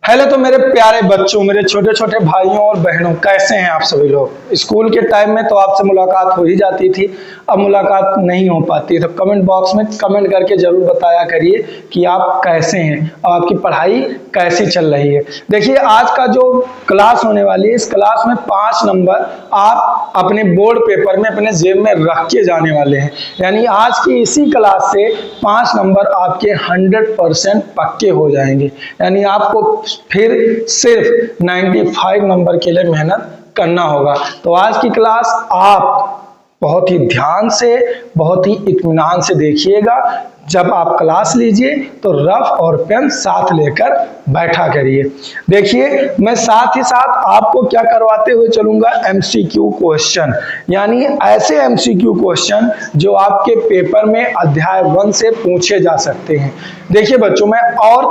Hello तो मेरे प्यारे बच्चों, मेरे छोटे छोटे भाइयों और बहनों, कैसे हैं आप सभी लोग। स्कूल के टाइम में तो आपसे मुलाकात हो ही जाती थी, अब मुलाकात नहीं हो पाती, तो कमेंट बॉक्स में कमेंट करके जरूर बताया करिए कि आप कैसे हैं और आपकी पढ़ाई कैसी चल रही है। देखिए, आज का जो क्लास होने वाली है, इस क्लास में 5 नंबर आप अपने बोर्ड पेपर में अपने जेब में रख के जाने वाले हैं। यानी आज की इसी क्लास से 5 नंबर आपके 100% पक्के हो जाएंगे। यानी आपको फिर सिर्फ 95 नंबर के लिए मेहनत करना होगा। तो आज की क्लास आप बहुत ही ध्यान से, बहुत ही इत्मीनान से देखिएगा। जब आप क्लास लीजिए तो रफ और पेन साथ लेकर बैठा करिए। देखिए, मैं साथ ही साथ आपको क्या करवाते हुए चलूंगा, एमसीक्यू क्वेश्चन, यानी ऐसे एमसीक्यू क्वेश्चन जो आपके पेपर में अध्याय 1 से पूछे जा सकते हैं। देखिए बच्चों, मैं और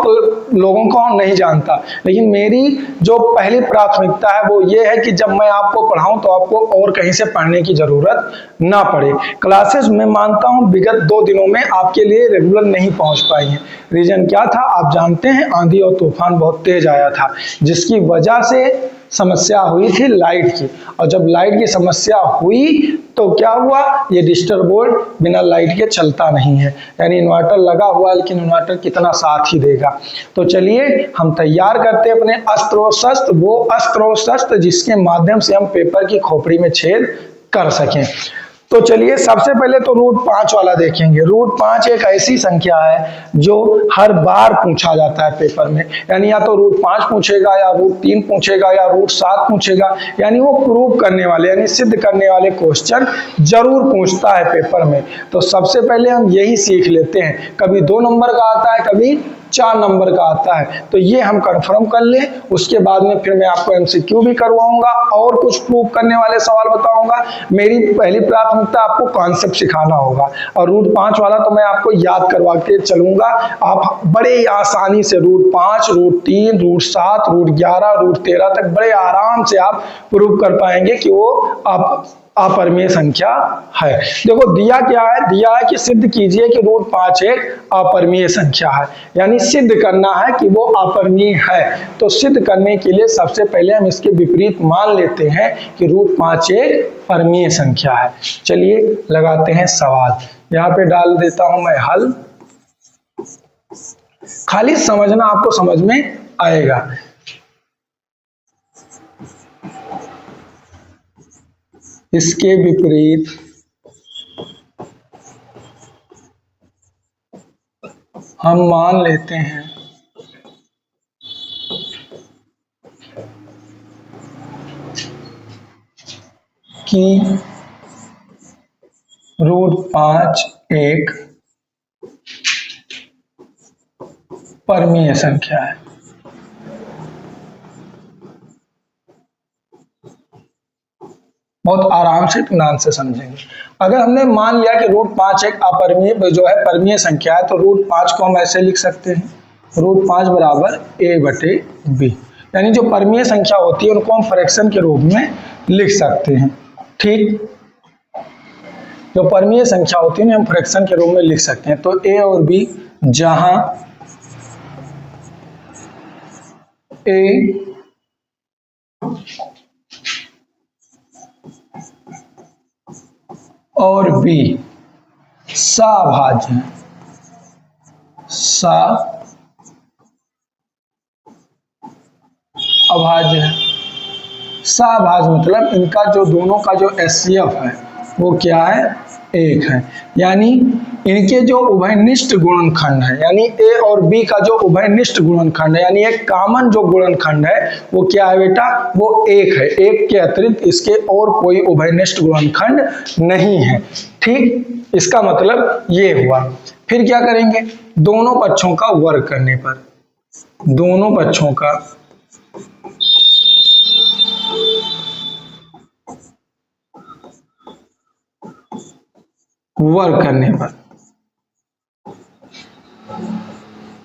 लोगों को नहीं जानता, लेकिन मेरी जो पहली प्राथमिकता है वो ये है कि जब मैं आपको पढ़ाऊं तो आपको और कहीं से पढ़ने की जरूरत ना पड़े। क्लासेस मैं मानता हूं विगत 2 दिनों में आपके लिए रेगुलर नहीं पहुंच पाई हैं। रीजन क्या था आप जानते हैं, आंधी और तूफान बहुत तेज आया था, जिसकी वजह से समस्या हुई थी लाइट की। और जब लाइट की समस्या हुई तो क्या हुआ, ये डिजिटल बोर्ड बिना लाइट के चलता नहीं है। यानी इन्वर्टर लगा हुआ है, लेकिन इन्वर्टर कितना साथ ही देगा। तो चलिए हम तैयार करते हैं अपने अस्त्र और शस्त्र, वो अस्त्र और शस्त्र जिसके माध्यम से हम पेपर की खोपड़ी में छेद कर सकें। तो चलिए सबसे पहले तो रूट 5 वाला देखेंगे। रूट 5 एक ऐसी संख्या है जो हर बार पूछा जाता है पेपर में। यानी या तो रूट 5 पूछेगा, या रूट 3 पूछेगा, या रूट 7 पूछेगा। यानी वो प्रूव करने वाले, यानी सिद्ध करने वाले क्वेश्चन जरूर पूछता है पेपर में। तो सबसे पहले हम यही सीख लेते हैं, कभी 2 नंबर का आता है, कभी 4 नंबर का आता है। तो ये हम कंफर्म कर लें, उसके बाद में फिर मैं आपको एमसीक्यू भी करवाऊंगा और कुछ प्रूव करने वाले सवाल बताऊंगा। मेरी पहली प्राथमिकता आपको कॉन्सेप्ट सिखाना होगा, और रूट 5 वाला तो मैं आपको याद करवा के चलूंगा। आप बड़े आसानी से root 5, root 3, root 7, root 11, root 13 तक बड़े आराम से आप प्रूव कर पाएंगे कि वो आप अपरिमेय संख्या है। देखो दिया क्या है, दिया है कि सिद्ध कीजिए कि रूट 5 एक अपरिमेय संख्या है। यानी सिद्ध करना है कि वो अपरिमेय है। तो सिद्ध करने के लिए सबसे पहले हम इसके विपरीत मान लेते हैं कि रूट 5 एक परिमेय संख्या है। चलिए लगाते हैं सवाल। यहां पे डाल देता हूं मैं हल, खाली समझना आपको समझ में आएगा। इसके विपरीत हम मान लेते हैं कि रूट 5 एक परिमेय संख्या है। बहुत आराम से इत्मीनान से समझेंगे। अगर हमने मान लिया कि रूट 5 एक अपरिमेय जो है परिमेय संख्या है, तो रूट 5 को हम ऐसे लिख सकते हैं, रूट 5 बराबर a/b। यानी जो परिमेय संख्या होती है उनको हम फ्रैक्शन के रूप में लिख सकते हैं। ठीक, जो परिमेय संख्या होती है उन्हें हम फ्रैक्शन के रूप में लिख सकते हैं। तो a और b, जहां a और b सभाज्य हैं, अभाज्य है। सभाज्य मतलब इनका जो दोनों का जो एचसीएफ है वो क्या है, 1 है। यानी इनके जो उभयनिष्ठ गुणनखंड है, यानी a और b का जो उभयनिष्ठ गुणनखंड है, यानी एक कॉमन जो गुणनखंड है वो क्या है बेटा, वो 1 है। 1 के अतिरिक्त इसके और कोई उभयनिष्ठ गुणनखंड नहीं है। ठीक, इसका मतलब ये हुआ। फिर क्या करेंगे, दोनों पक्षों का वर्ग करने पर, दोनों पक्षों का वर्ग करने पर,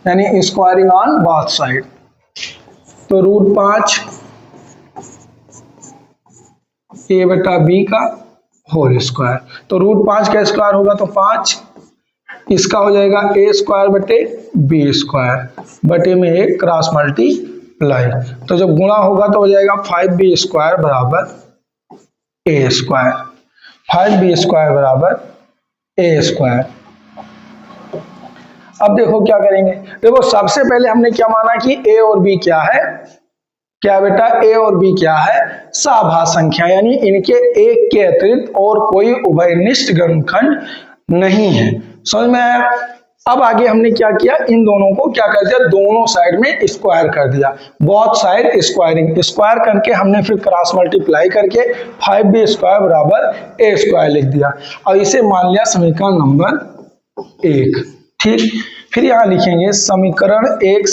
यानी स्क्वायरिंग ऑन बोथ साइड। तो रूट 5 a/b का होल स्क्वायर। तो रूट 5 का स्क्वायर होगा तो 5, इसका हो जाएगा a² बटे b² बटे में एक क्रॉस मल्टीप्लिकेशन प्लाई, तो जब गुणा होगा तो हो जाएगा 5b² बराबर a², 5b² बराबर a²। अब देखो क्या करेंगे, देखो सबसे पहले हमने क्या माना कि a और b क्या है, क्या बेटा, a और b क्या है, सभाज्य संख्या, यानी इनके एक के अतिरिक्त और कोई उभयनिष्ठ गुणनखंड नहीं है। समझ में आया। अब आगे हमने क्या किया, इन दोनों को क्या कर दिया, दोनों साइड में स्क्वायर कर दिया, बोथ साइड स्क्वायरिंग, स्क्वायर करके हमने फिर क्रॉस मल्टीप्लाई करके 5b² बराबर a² लिख दिया। अब इसे मान लिया समीकरण नंबर 1। ठीक, फिर यहां लिखेंगे समीकरण 1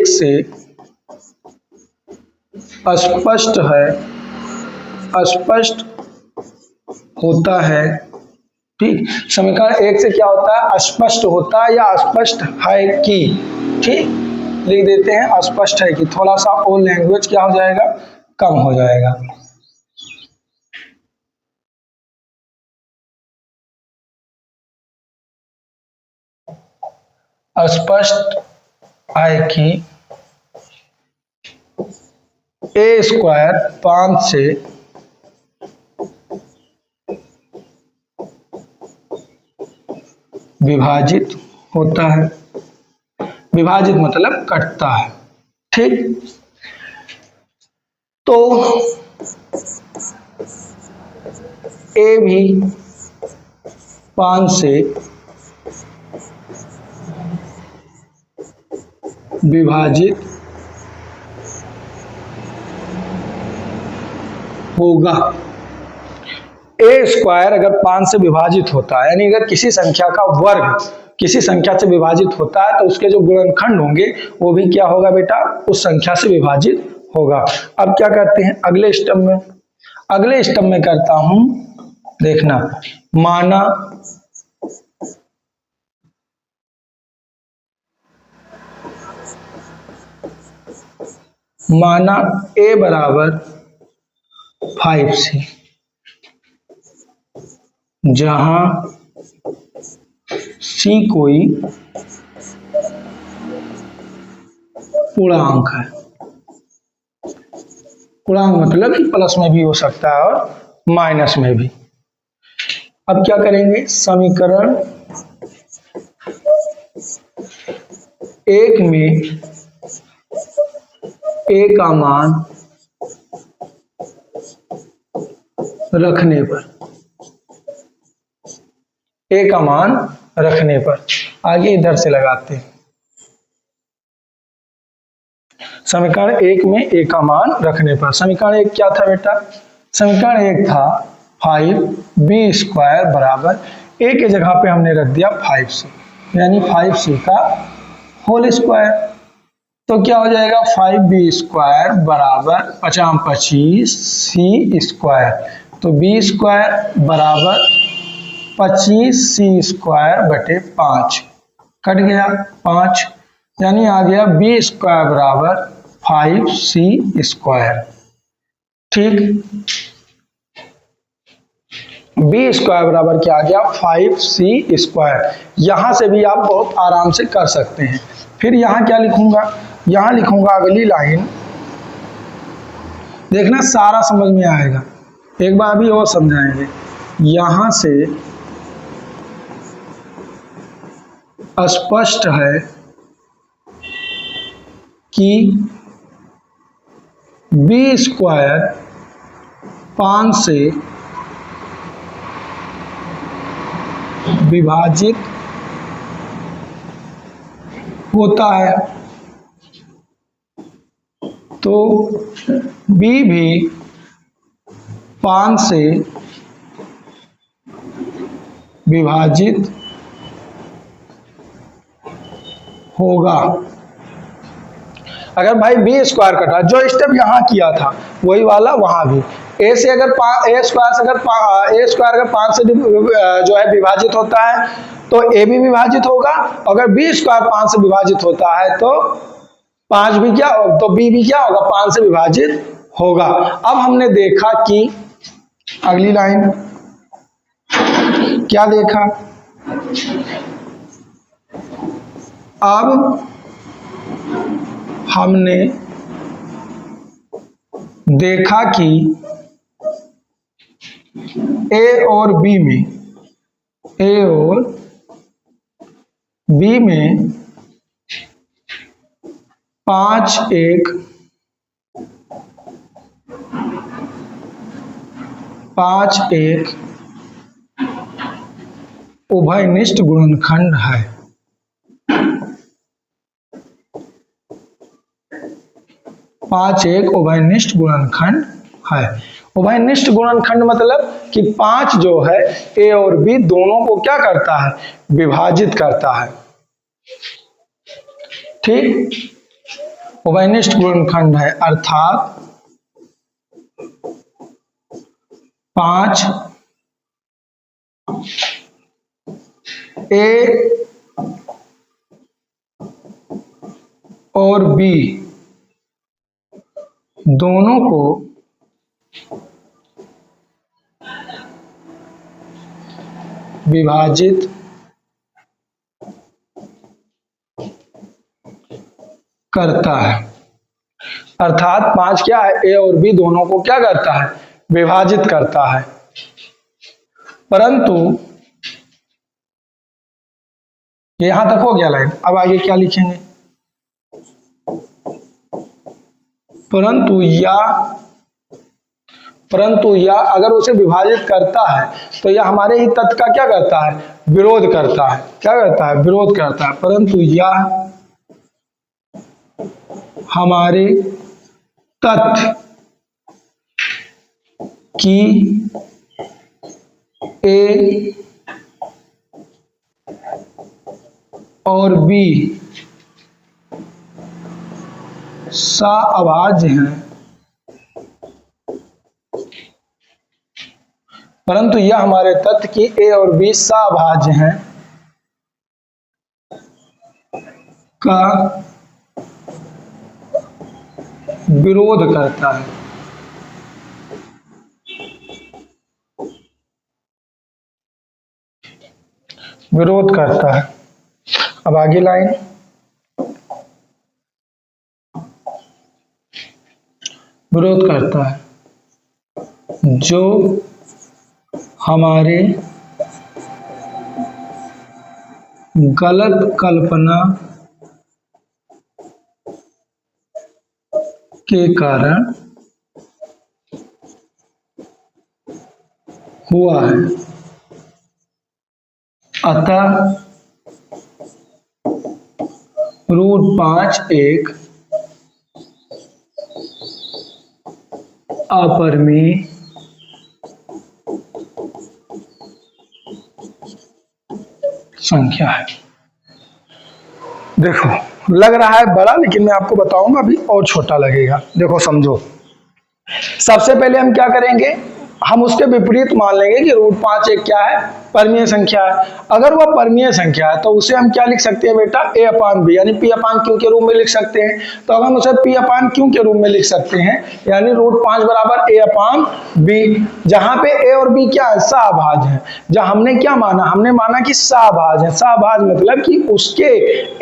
से अस्पष्ट है, अस्पष्ट होता है। ठीक, समीकरण 1 से क्या होता है, अस्पष्ट होता है या अस्पष्ट है कि, ठीक, लिख देते हैं अस्पष्ट है कि, थोड़ा सा और लैंग्वेज क्या हो जाएगा, कम हो जाएगा। अस्पष्ट है कि a² 5 से विभाजित होता है, विभाजित मतलब कटता है। ठीक, तो a भी 5 से विभाजित होगा। a² अगर 5 से विभाजित होता है, यानी अगर किसी संख्या का वर्ग किसी संख्या से विभाजित होता है तो उसके जो गुणनखंड होंगे वो भी क्या होगा बेटा, उस संख्या से विभाजित होगा। अब क्या करते हैं अगले स्टेप में, अगले स्टेप में करता हूं, देखना, माना a बराबर 5c, जहां c कोई पूर्णांक है, पूर्णांक मतलब कि प्लस में भी हो सकता है और माइनस में भी। अब क्या करेंगे, समीकरण 1 में a का मान रखने पर, a का मान रखने पर, आगे इधर से लगाते हैं, समीकरण 1 में a का मान रखने पर, समीकरण 1 क्या था बेटा, समीकरण 1 था 5b² बराबर a के जगह पे हमने रख दिया 5c, यानी 5c का होल स्क्वायर, तो क्या हो जाएगा 5b² बराबर 5×5 c², तो b² बराबर 25c² बटे 5, कट गया 5, यानी आ गया b² बराबर 5c²। ठीक, b² बराबर क्या आ गया 5c²। यहां से भी आप बहुत आराम से कर सकते हैं। फिर यहां क्या लिखूंगा, यहां लिखूंगा अगली लाइन, देखना सारा समझ में आएगा, एक बार अभी और समझाएंगे। यहां से स्पष्ट है कि b² 5 से विभाजित होता है, तो b भी 5 से विभाजित होगा। अगर भाई b² कटा, जो स्टेप यहां किया था वही वाला वहां भी, a से अगर a² अगर 5 से जो है विभाजित होता है तो a भी विभाजित होगा, अगर b² 5 से विभाजित होता है तो 5 भी क्या, तो b भी क्या होगा 5 से विभाजित होगा। अब हमने देखा कि अगली लाइन क्या देखा, अब हमने देखा कि ए और बी में 5 एक उभयनिष्ठ गुणनखंड है। 5 एक उभयनिष्ठ गुणनखंड है। उभयनिष्ठ गुणनखंड मतलब कि 5 जो है ए और बी दोनों को क्या करता है, विभाजित करता है। ठीक, उभयनिष्ठ गुणनखंड है अर्थात 5 ए और बी दोनों को विभाजित करता है। अर्थात 5 क्या है, ए और बी दोनों को क्या करता है, विभाजित करता है। परंतु यहां तक हो गया लाइन, अब आगे क्या लिखेंगे, परंतु या अगर उसे विभाजित करता है तो यह हमारे ही तत्व का क्या करता है, विरोध करता है। क्या करता है, विरोध करता है। परंतु यह हमारे तथ्य कि ए और बी सअभाज्य हैं, परंतु यह हमारे तथ्य कि ए और बी सअभाज्य हैं का विरोध करता है। विरोध करता है। अब आगे लाइन, विरोध करता है जो हमारे गलत कल्पना के कारण हुआ है। अतः √5 एक अपरिमेय संख्या है। देखो लग रहा है बड़ा, लेकिन मैं आपको बताऊंगा अभी और छोटा लगेगा। देखो समझो, सबसे पहले हम क्या करेंगे, हम उसके विपरीत मान लेंगे कि √5 एक क्या है, परमीय संख्या है। अगर वह परमीय संख्या है तो उसे हम क्या लिख सकते हैं बेटा, a अपान बी यानी p अपान q के रूप में लिख सकते हैं। तो अगर हम उसे p अपान q के रूप में लिख सकते हैं यानी √5 बराबर a अपान b, जहां पे a और b क्या है, सहअभाज्य है। जहां हमने क्या माना, हमने माना कि सहअभाज्य है। सहअभाज्य मतलब कि उसके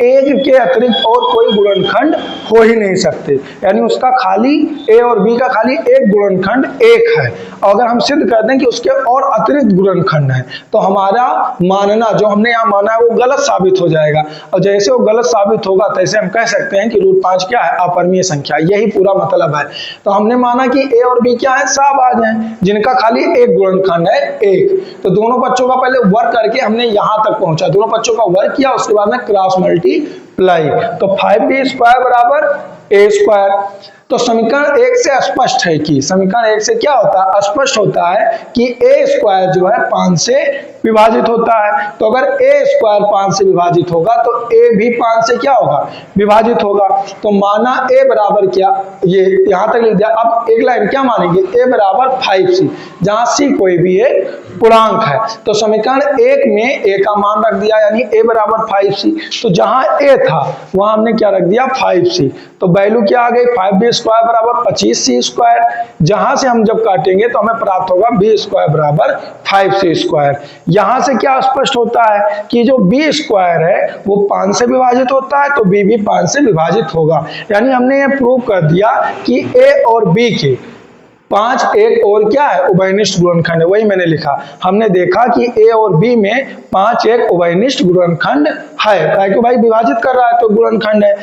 एक के अतिरिक्त और कोई गुणनखंड हो ही नहीं सकते, यानी उसका खाली a और b का खाली एक गुणनखंड एक है। अगर हम सिद्ध कर दें कि उसके और अतिरिक्त गुणनखंड है तो हमारा मानना जो हमने यहाँ माना है वो गलत साबित हो जाएगा, और जैसे वो गलत साबित होगा तैसे हम कह सकते हैं कि √5 क्या है, अपरिमेय संख्या। यही पूरा मतलब है। तो हमने माना कि ए और बी क्या है, सहअभाज्य हैं, जिनका खाली एक गुणनखंड है एक। तो दोनों बच्चों का पहले वर्ग करके हमने यहां तक पहुंचा, दोनों बच्चों का वर्ग किया, उसके बाद में क्रॉस मल्टीप्लाई, तो 5b² बराबर a²। तो समीकरण 1 से स्पष्ट है कि समीकरण 1 से क्या होता है, स्पष्ट होता है कि a² जो है 5 से विभाजित होता है। तो अगर a² 5 से विभाजित होगा तो a भी 5 से क्या होगा, विभाजित होगा। तो माना a बराबर क्या, ये यहां तक लिख दिया। अब एक लाइन क्या मानेंगे, a बराबर 5c, जहां c कोई भी एक पूर्णांक है। तो समीकरण 1 में a का मान रख दिया यानी a बराबर 5c। तो जहां a था वहां हमने क्या रख दिया, 5c। तो वैल्यू क्या आ गई, 5b² स्क्वायर बराबर 25c स्क्वायर, जहां से हम जब काटेंगे तो हमें प्राप्त होगा b स्क्वायर बराबर 5c स्क्वायर। यहां से क्या स्पष्ट होता है कि जो b स्क्वायर है वो 5 से विभाजित होता है, तो b भी 5 से विभाजित होगा। यानी हमने ये प्रूव कर दिया कि a और b के 5 एक और क्या है, उभयनिष्ठ गुणनखंड है। वही मैंने लिखा, हमने देखा कि a और b में 5 एक उभयनिष्ठ गुणनखंड है, क्योंकि भाई विभाजित कर रहा है तो गुणनखंड है,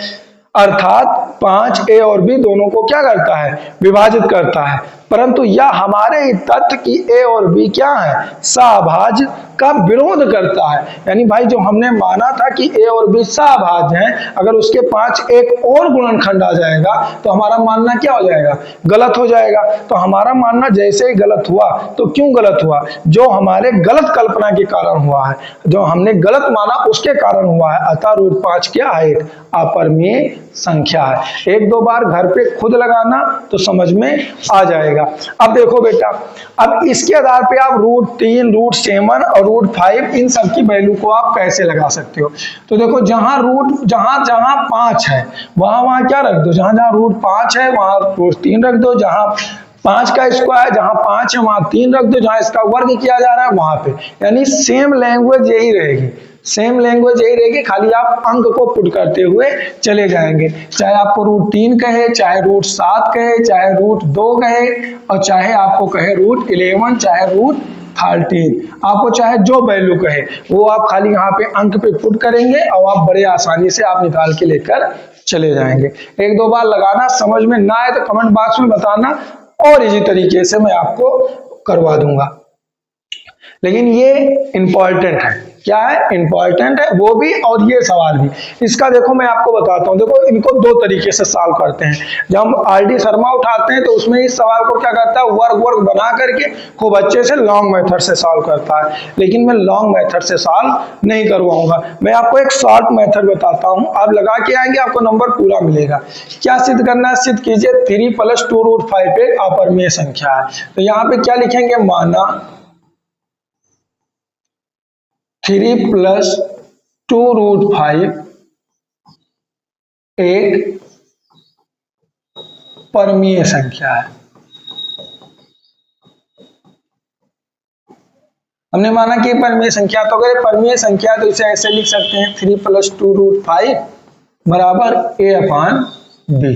अर्थात 5 a और b दोनों को क्या करता है, विभाजित करता है। परंतु यह हमारे तथ्य की a और b क्या है, सहभाज्य का विरोध करता है। यानी भाई जो हमने माना था कि a और b सहभाज्य हैं, अगर उसके 5 एक और गुणनखंड आ जाएगा तो हमारा मानना क्या हो जाएगा, गलत हो जाएगा। तो हमारा मानना जैसे ही गलत हुआ, तो क्यों गलत हुआ, जो हमारे गलत कल्पना के कारण हुआ है, जो हमने गलत माना उसके कारण हुआ है। अतः रूट 5 क्या है, एक अपरिमेय संख्या है। एक दो बार घर पे खुद लगाना तो समझ में आ जाएगा। अब देखो बेटा, अब इसके आधार पे आप रूट 3, रूट 7 और रूट 5 इन सब की वैल्यू को आप कैसे लगा सकते हो। तो देखो जहां जहां 5 है वहां क्या रख दो, जहां जहां रूट 5 है वहां रूट 3 रख दो, जहां 5 का स्क्वायर जहां 5 है वहां 3 रख दो, जहां इसका वर्ग किया जा रहा है वहां पे। यानी सेम लैंग्वेज यही रहेगी, सेम लैंग्वेज यही रहेगी, खाली आप अंक को पुट करते हुए चले जाएंगे। चाहे आपको रूट 3 कहे, चाहे रूट 7 कहे, चाहे रूट 2 कहे, और चाहे आपको कहे रूट 11, चाहे रूट 13, आपको चाहे जो वैल्यू कहे वो आप खाली यहाँ पे अंक पे पुट करेंगे और आप बड़े आसानी से आप निकाल के लेकर चले जाएंगे। एक दो बार लगाना, समझ में ना आए तो कमेंट बॉक्स में बताना, और इजी तरीके से मैं आपको करवा दूंगा। लेकिन ये इंपॉर्टेंट है, क्या है, इंपॉर्टेंट है वो भी और ये सवाल भी। इसका देखो मैं आपको बताता हूँ, देखो इनको दो तरीके से सॉल्व करते हैं। जब हम आरडी शर्मा उठाते हैं तो उसमें इस सवाल को क्या करता है, वर्ग बना करके खूब अच्छे से लॉन्ग मेथड से सॉल्व करता है। लेकिन मैं लॉन्ग मेथड से सॉल्व नहीं करवाऊंगा, मैं आपको एक शॉर्ट मेथड बताता हूँ, आप लगा के आएंगे आपको नंबर पूरा मिलेगा। क्या सिद्ध करना है, सिद्ध कीजिए 3 + 2 रूट 5 एक अपरिमेय संख्या है। तो यहाँ पे क्या लिखेंगे, माना 3 + 2 रूट 5 एक परमीय संख्या है। हमने माना कि परमीय संख्या, तो अगर परमीय संख्या तो इसे ऐसे लिख सकते हैं 3 + 2 रूट 5 बराबर a/b।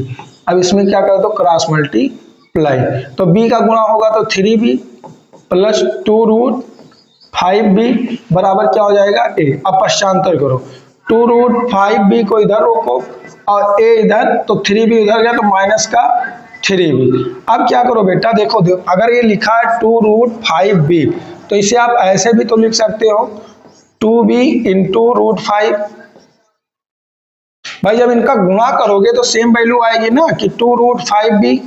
अब इसमें क्या कर दो, क्रॉस मल्टीप्लाई, तो b का गुणा होगा तो 3b + 2 रूट 5b बराबर क्या हो जाएगा, a। अब पश्चांतर करो, 2 रूट 5b को इधर रोको और a इधर, तो 3b इधर गया तो माइनस का 3b। अब क्या करो बेटा, देखो अगर ये लिखा है 2 रूट 5b तो इसे आप ऐसे भी तो लिख सकते हो 2b × रूट 5। भाई जब इनका गुणा करोगे तो सेम वैल्यू आएगी ना कि 2 रूट 5b,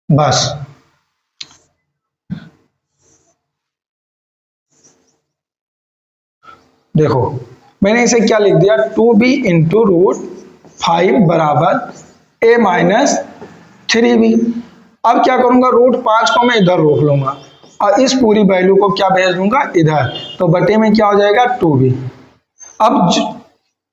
बस। देखो मैंने इसे क्या लिख दिया, 2b × रूट 5 बराबर a - 3b। अब क्या करूंगा, रूट 5 को मैं इधर रोक लूंगा और इस पूरी वैल्यू को क्या भेज दूंगा इधर, तो बटे में क्या हो जाएगा 2b। अब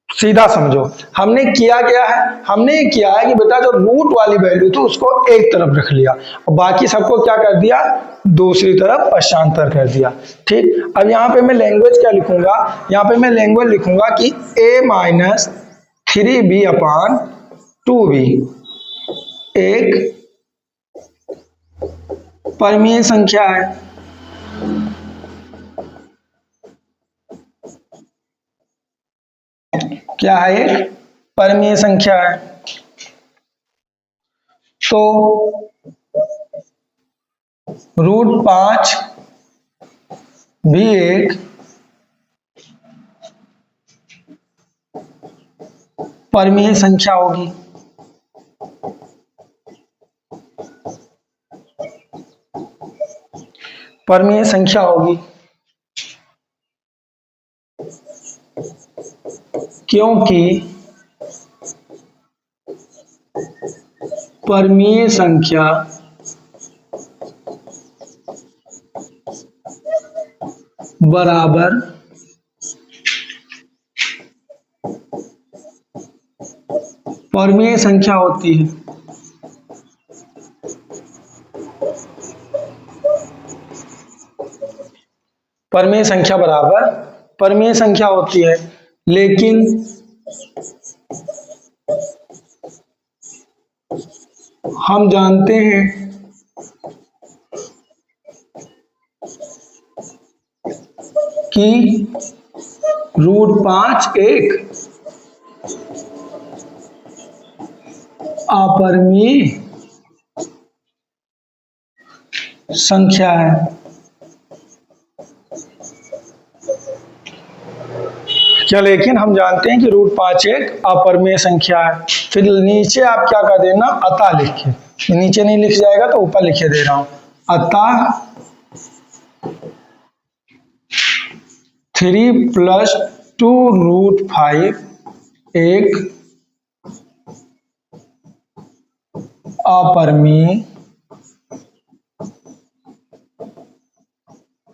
सीधा समझो हमने किया क्या है, हमने किया है कि बेटा जो रूट वाली वैल्यू थी उसको एक तरफ रख लिया और बाकी सबको क्या कर दिया, दूसरी तरफ पश्चांतर कर दिया। ठीक, अब यहाँ पे मैं लैंग्वेज क्या लिखूंगा, यहाँ पे मैं लैंग्वेज लिखूंगा कि a - 3b/2b एक परमीय संख्या है। क्या है, एक परमीय संख्या है। तो रूट 5 भी एक परमीय संख्या होगी। परमीय संख्या होगी क्योंकि परमीय संख्या बराबर परमीय संख्या होती है। परिमेय संख्या बराबर परिमेय संख्या होती है, लेकिन हम जानते हैं कि √5 एक अपरिमेय संख्या है। क्या, लेकिन हम जानते हैं कि √5 एक अपरिमेय संख्या है। फिर नीचे आप क्या कर देना, अतः लिखिए, नीचे नहीं लिख जाएगा तो ऊपर लिखे दे रहा हूं, अतः 3 + 2√5 एक अपरिमेय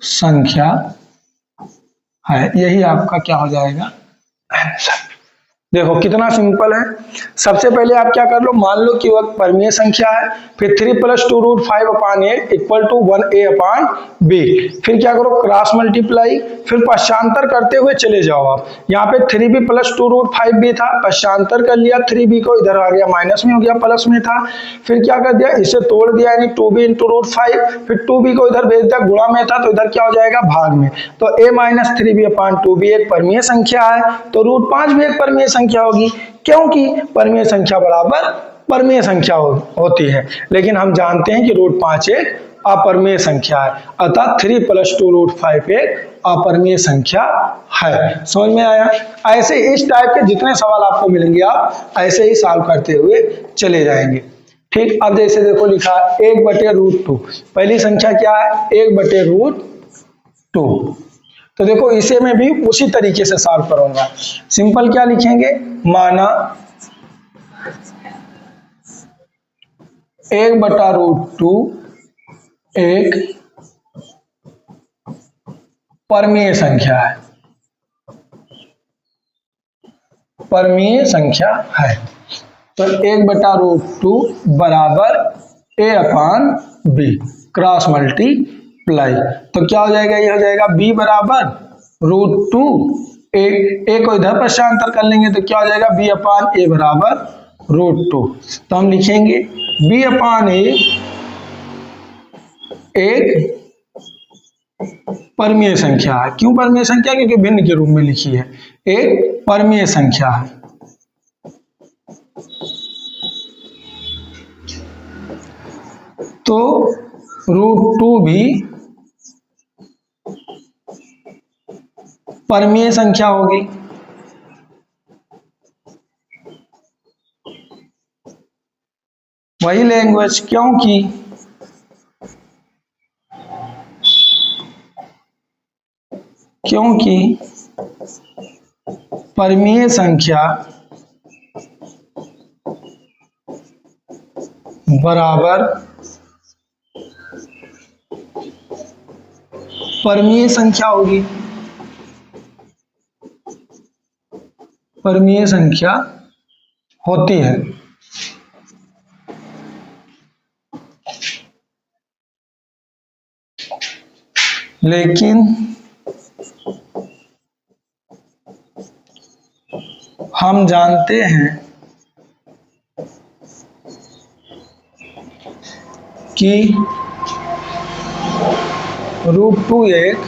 संख्या है। यही आपका क्या हो जाएगा, आंसर। देखो कितना सिंपल है। सबसे पहले आप क्या कर लो, मान लो कि वह परिमेय संख्या है, फिर 3 + 2√5/8 = 1a/b। फिर क्या करो, क्रॉस मल्टीप्लाई, फिर पश्चांतर करते हुए चले जाओ आप। यहाँ पे 3b + 2√5b था, पश्चांतर कर लिया 3b को, इधर आ गया माइनस में हो गया, प्लस में था। फिर क्या कर दिया, इसे तोड़ दिया, यानी 2b × √5, फिर 2b को इधर भेज दिया, गुणा में था तो इधर क्या हो जाएगा, भाग में। तो a - 3b/2b एक परिमेय संख्या है, तो √5 भी एक परिमेय संख्या होगी, क्योंकि परिमेय संख्या बराबर परिमेय संख्या होती है। लेकिन हम जानते हैं कि √5 एक अपरिमेय संख्या है, अतः 3 + 2√5 एक अपरिमेय संख्या है। समझ में आया। ऐसे इस टाइप के जितने सवाल आपको मिलेंगे आप ऐसे ही सॉल्व करते हुए चले जाएंगे। ठीक, अब जैसे देखो लिखा 1/√2, पहली संख्या क्या है, 1/√2। तो देखो इसे मैं भी उसी तरीके से सॉल्व करूंगा। सिंपल क्या लिखेंगे, माना 1/√2 एक परिमेय संख्या है, परिमेय संख्या है। तो 1/√2 बराबर a/b, क्रॉस मल्टीप्लाई, तो क्या हो जाएगा, ये हो जाएगा b बराबर √2, a को इधर पश्चांतर कर लेंगे तो क्या हो जाएगा, b/a बराबर √2। तो हम लिखेंगे b/a एक परिमेय संख्या है। क्यों परिमेय संख्या, क्योंकि भिन्न के रूप में लिखी है, एक परिमेय संख्या है। तो √2 भी परिमेय संख्या होगी। वही लैंग्वेज, क्योंकि परिमेय संख्या बराबर परिमेय संख्या होगी, परिमेय संख्या होती है। लेकिन हम जानते हैं कि √2 एक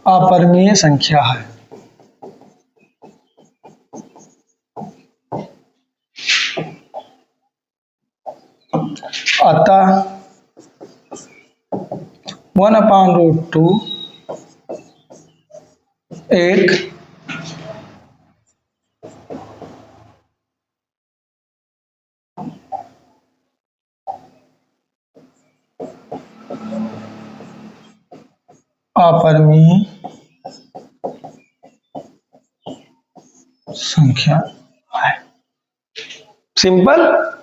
अपरिमेय संख्या है। अतः 1/√2 एक अपरिमेय संख्या है। सिंपल।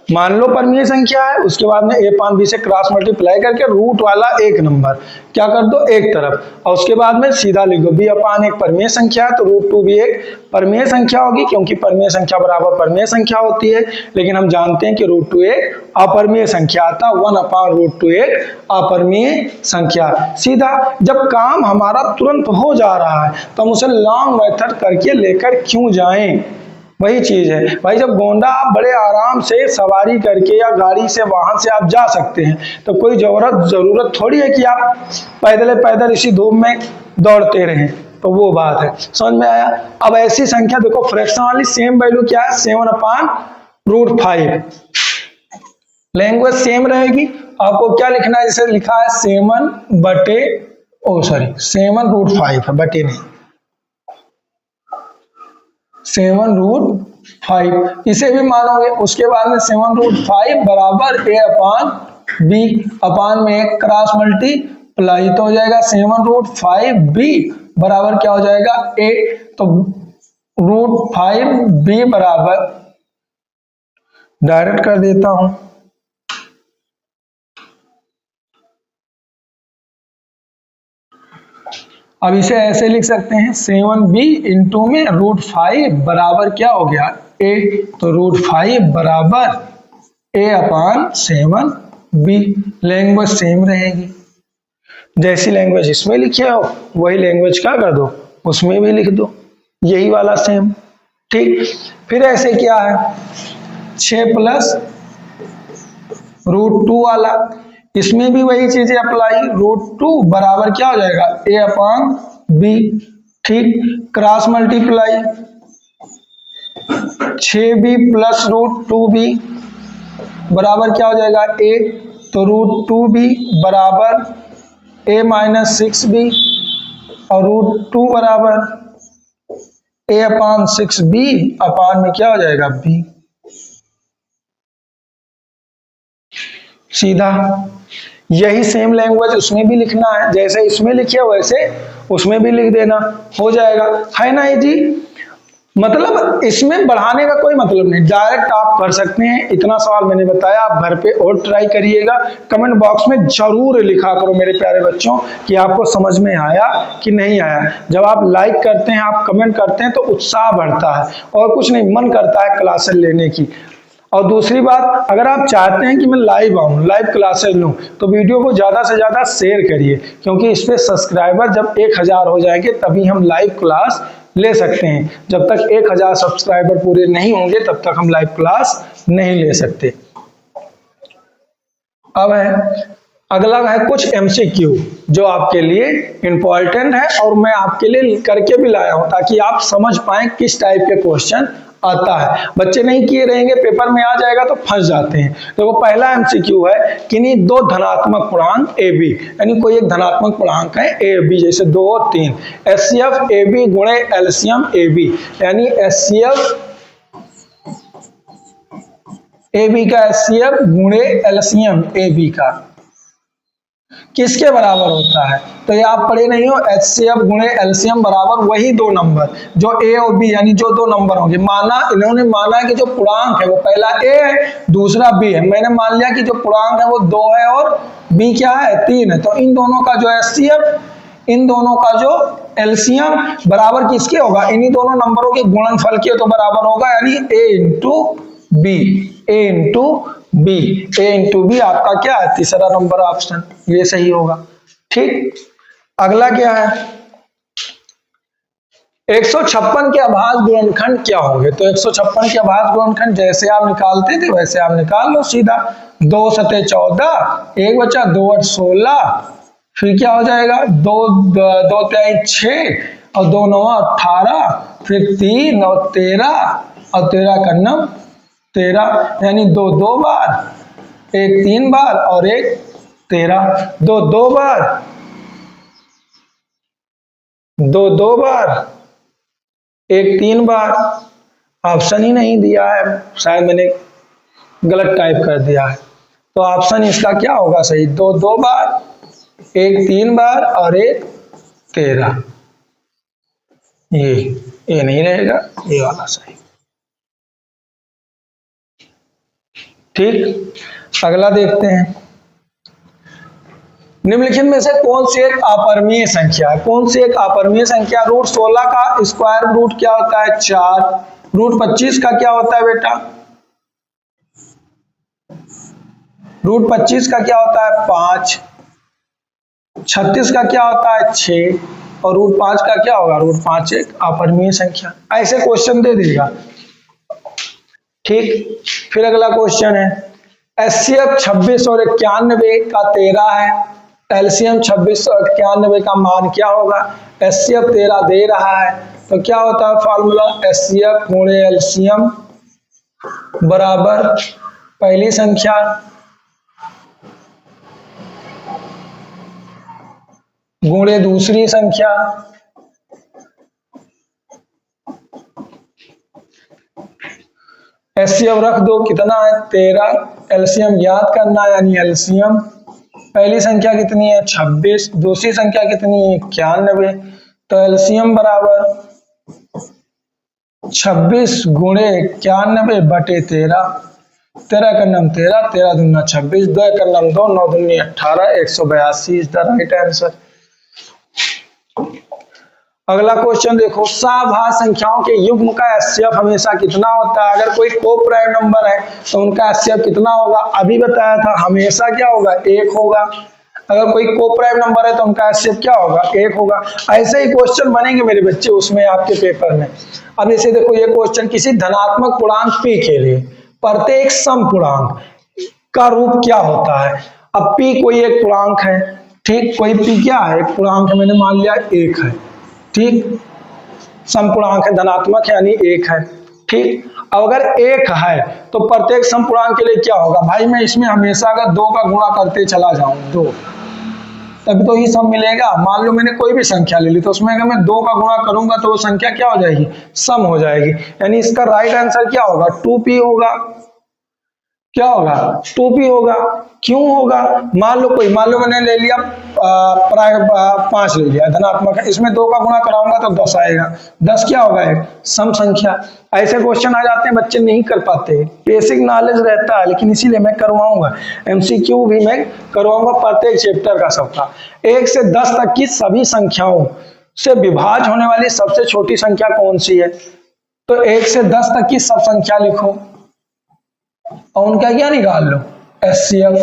मान लो परमीय संख्या है, उसके बाद में a अपान b से क्रॉस मल्टीप्लाई करके रूट वाला एक नंबर क्या कर दो एक तरफ, और उसके बाद में सीधा लिख दो b अपान एक परमीय संख्या है तो रूट टू भी एक परमीय संख्या होगी, क्योंकि परमीय संख्या बराबर परमीय संख्या होती है। लेकिन हम जानते हैं कि रूट टू एक अपरमीय संख्या आता, 1 अपान रूट टू एक अपरमीय संख्या। सीधा जब काम हमारा तुरंत हो जा रहा है तो हम उसे लॉन्ग मेथड करके लेकर क्यों जाएं। वही चीज है भाई, जब गोंडा आप बड़े आराम से सवारी करके या गाड़ी से वाहन से आप जा सकते हैं तो कोई जरूरत थोड़ी है कि आप पैदल इसी धूप में दौड़ते रहें। तो वो बात है, समझ में आया। अब ऐसी संख्या देखो फ्रैक्शन वाली सेम वैल्यू क्या है, 7 अपान रूट 5, लैंग्वेज सेम रहेगी। आपको क्या लिखना है, जैसे लिखा है 7 रूट 5 है, बटे नहीं 7 रूट 5 इसे भी मानोगे। उसके बाद में 7 रूट 5 बराबर a अपान b, अपान में क्रॉस मल्टीप्लाई तो हो जाएगा 7 रूट 5 b बराबर क्या हो जाएगा a, तो रूट 5 b बराबर डायरेक्ट कर देता हूं, अब इसे ऐसे लिख सकते हैं 7b इंटू में रूट 5 बराबर क्या हो गया a, तो रूट 5 बराबर a upon 7b, language same रहेगी। जैसी लैंग्वेज इसमें लिखे हो वही लैंग्वेज क्या कर दो उसमें भी लिख दो, यही वाला सेम। ठीक, फिर ऐसे क्या है 6 प्लस रूट 2 वाला, इसमें भी वही चीजें अप्लाई, रूट 2 बराबर क्या हो जाएगा a अपान b। ठीक, cross multiply 6b plus root 2b बराबर क्या हो जाएगा a, तो रूट 2b बराबर a माइनस 6b और रूट 2 बराबर a अपान 6b अपान में क्या हो जाएगा b। सीधा यही सेम लैंग्वेज उसमें भी लिखना है, जैसे इसमें लिखे वैसे उसमें भी लिख देना, हो जाएगा, है ना ये जी। मतलब इसमें बढ़ाने का कोई मतलब नहीं, डायरेक्ट आप कर सकते हैं। इतना सवाल मैंने बताया, आप घर पे और ट्राई करिएगा। कमेंट बॉक्स में जरूर लिखा करो मेरे प्यारे बच्चों कि आपको समझ में आया कि नहीं आया। जब आप लाइक करते हैं, आप कमेंट करते हैं तो उत्साह बढ़ता है और कुछ नहीं, मन करता है क्लासेस लेने की। और दूसरी बात, अगर आप चाहते हैं कि मैं लाइव आऊँ, लाइव क्लासेस लूँ, तो वीडियो को ज़्यादा से ज़्यादा शेयर करिए, क्योंकि इस पे सब्सक्राइबर जब 1000 हो जाएंगे तभी हम लाइव क्लास ले सकते हैं। जब तक 1000 सब्सक्राइबर पूरे नहीं होंगे तब तक हम लाइव क्लास नहीं ले सकते। अब है अगला है कुछ एमसीक्यू जो आपके लिए इम्पोर्टेंट है और मैं आपके लिए करके भी लाया हूं ताकि आप समझ पाएं किस टाइप के क्वेश्चन आता है। बच्चे नहीं किए रहेंगे, पेपर में आ जाएगा तो फंस जाते हैं। देखो पहला एमसीक्यू है कि नहीं दो धनात्मक पूर्णांक ए बी, यानी कोई एक धनात्मक पूर्णांक है ए बी, जैसे 2 और 3, एचसीएफ ए बी गुणे एलसीएम ए बी, यानी एचसीएफ ए बी का एचसीएफ गुणे एलसीएम ए बी का किसके बराबर होता है। तो ये आप पढ़े नहीं हो, एचसीएफ गुणे एलसीएम बराबर वही दो नंबर जो ए और बी, यानी जो दो नंबर होंगे। माना इन्होंने माना कि जो पूर्णांक है वो पहला ए है दूसरा बी है, मैंने मान लिया कि जो पूर्णांक है वो 2 है और बी क्या है 3 है, तो इन दोनों का जो एचसीएफ, इन दोनों का जो एलसीएम बराबर किसके होगा, इन्हीं दोनों नंबरों के गुणनफल के तो बराबर होगा, यानी ए इंटू बी, ए इंटू बी, ए इंटू बी आपका क्या है तीसरा नंबर ऑप्शन, ये सही होगा। ठीक, अगला क्या है 156 के अभाज्य गुणनखंड क्या होंगे। तो 156 के अभाज्य गुणनखंड जैसे आप निकालते थे वैसे आप निकाल लो सीधा। 2 सते 14, एक बचा 2 8 16, फिर क्या हो जाएगा 2 2 3 6 और 2 9 18, फिर 3 और 13 और 13 का 9 13, यानी 2 2 बार, एक 3 बार और एक 13, 2 2 बार, 2 2 बार, एक 3 बार। ऑप्शन ही नहीं दिया है, शायद मैंने गलत टाइप कर दिया है, तो ऑप्शन इसका क्या होगा सही, 2 2 बार, एक 3 बार और एक 13। ये नहीं रहेगा, ये वाला सही। ठीक, अगला देखते हैं। निम्नलिखित में से कौन सी एक अपरिमेय संख्या है? कौन सी एक अपरिमेय संख्या? रूट 16 का स्क्वायर रूट क्या होता है? 4। रूट 25 का क्या होता है बेटा? रूट 25 का क्या होता है? 5। 36 का क्या होता है? 6। और रूट 5 का क्या होगा? रूट 5 एक अपरिमेय संख्या। ऐसे क्वेश्चन दे देगा। ठीक, फिर अगला क्वेश्चन है एचसीएफ 26 और 91 का 13 है। एलसीएम 26 और 91 का मान क्या होगा? एचसीएफ 13 दे रहा है तो क्या होता है फॉर्मूला? एचसीएफ गुणे एलसीएम बराबर पहली संख्या गुणे दूसरी संख्या एचसीएफ रख दो, कितना है? 13। एलसीएम ज्ञात करना है, यानी एलसीएम पहली संख्या कितनी है? 26। दूसरी संख्या कितनी है? 91। तो एलसीएम बराबर 26 गुणे 91 बटे 13। 13 का नाम 13, 13 दूना 26, 2 का नाम 2, 9 दूनी 18, 182 इज द राइट आंसर। अगला क्वेश्चन देखो, सभाज्य संख्याओं के युग्म का एचसीएफ हमेशा कितना होता है? अगर कोई कोप्राइम नंबर है तो उनका एचसीएफ कितना होगा? अभी बताया था, हमेशा क्या होगा? 1 होगा। अगर कोई कोप्राइम नंबर है तो उनका एचसीएफ क्या होगा? 1 होगा। ऐसे ही क्वेश्चन बनेंगे मेरे बच्चे उसमें आपके पेपर में। अब जैसे देखो ये क्वेश्चन, किसी धनात्मक पूर्णांक p के लिए प्रत्येक सम पूर्णांक का रूप क्या होता है? अब p कोई एक पूर्णांक है, ठीक, कोई p क्या है? एक पूर्णांक है, मैंने मान लिया 1 है, ठीक, समपूर्णांक है, धनात्मक है यानी 1 है, ठीक। अब अगर 1 है तो प्रत्येक समपूर्णांक के लिए क्या होगा? भाई मैं इसमें हमेशा अगर 2 का गुणा करते चला जाऊं, 2, तभी तो ही सम मिलेगा। मान लो मैंने कोई भी संख्या ले ली तो उसमें अगर मैं 2 का गुणा करूंगा तो वो संख्या क्या हो जाएगी? सम हो जाएगी। यानी इसका राइट आंसर क्या होगा? 2p होगा। क्या होगा? 2p होगा। क्यों होगा? मान लो मैंने ले लिया 5 ले लिया, धनात्मक है, इसमें 2 का गुणा कराऊंगा तो 10 आएगा। 10 क्या होगा? एक सम संख्या। ऐसे क्वेश्चन आ जाते हैं, बच्चे नहीं कर पाते, बेसिक नॉलेज रहता है, लेकिन इसीलिए मैं करवाऊंगा एमसीक्यू भी मैं करवाऊंगा प्रत्येक चैप्टर का सबका। 1 से 10 तक की सभी संख्याओं से विभाज्य होने वाली सबसे छोटी संख्या कौन सी है? तो 1 से 10 तक की सब संख्या लिखो और उनका क्या निकाल लो? एचसीएफ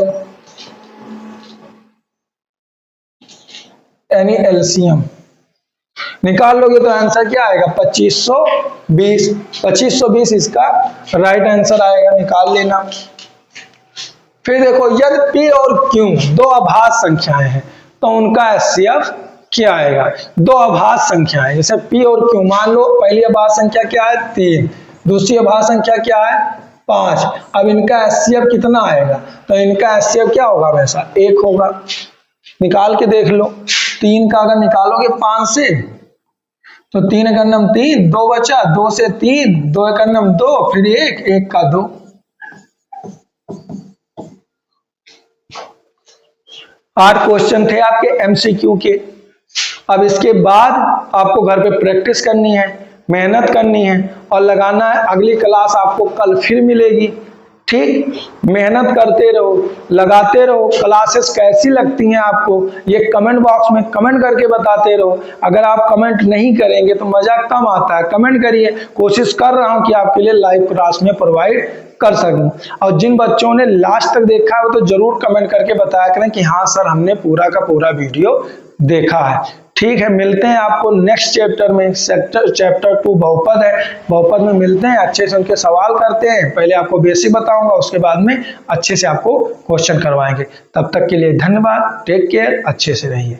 यानी एलसीएम निकाल लोगे तो आंसर क्या आएगा? 2520। 2520 इसका राइट आंसर आएगा, निकाल लेना। फिर देखो, यदि p और q दो अभाज्य संख्याएं हैं तो उनका एचसीएफ क्या आएगा? दो अभाज्य संख्याएं जैसे p और q, मान लो पहली अभाज्य संख्या क्या है? 3, दूसरी अभाज्य संख्या क्या है? 5। अब इनका एचसीएफ कितना आएगा? तो इनका एचसीएफ क्या होगा? वैसा 1 होगा। निकाल के देख लो। 3 का अगर निकालोगे 5 से तो 3 का नाम 3, 2 बचा, 2 से 3, 2 का नाम 2, फिर 1, 1 का 2। 8 क्वेश्चन थे आपके एमसीक्यू के। अब इसके बाद आपको घर पे प्रैक्टिस करनी है, मेहनत करनी है और लगाना है। अगली क्लास आपको कल फिर मिलेगी, ठीक। मेहनत करते रहो, लगाते रहो। क्लासेस कैसी लगती हैं आपको ये कमेंट बॉक्स में कमेंट करके बताते रहो। अगर आप कमेंट नहीं करेंगे तो मजा कम आता है। कमेंट करिए, कोशिश कर रहा हूं कि आपके लिए लाइव क्लास में प्रोवाइड कर सकूं। और जिन बच्चों ने लास्ट तक देखा है वो तो जरूर कमेंट करके बताया करें कि हाँ सर हमने पूरा का पूरा वीडियो देखा है। ठीक है, मिलते हैं आपको नेक्स्ट चैप्टर में। चैप्टर 2 बहुपद है, बहुपद में मिलते हैं। अच्छे से उनके सवाल करते हैं। पहले आपको बेसिक बताऊंगा, उसके बाद में अच्छे से आपको क्वेश्चन करवाएंगे। तब तक के लिए धन्यवाद, टेक केयर, अच्छे से रहिए।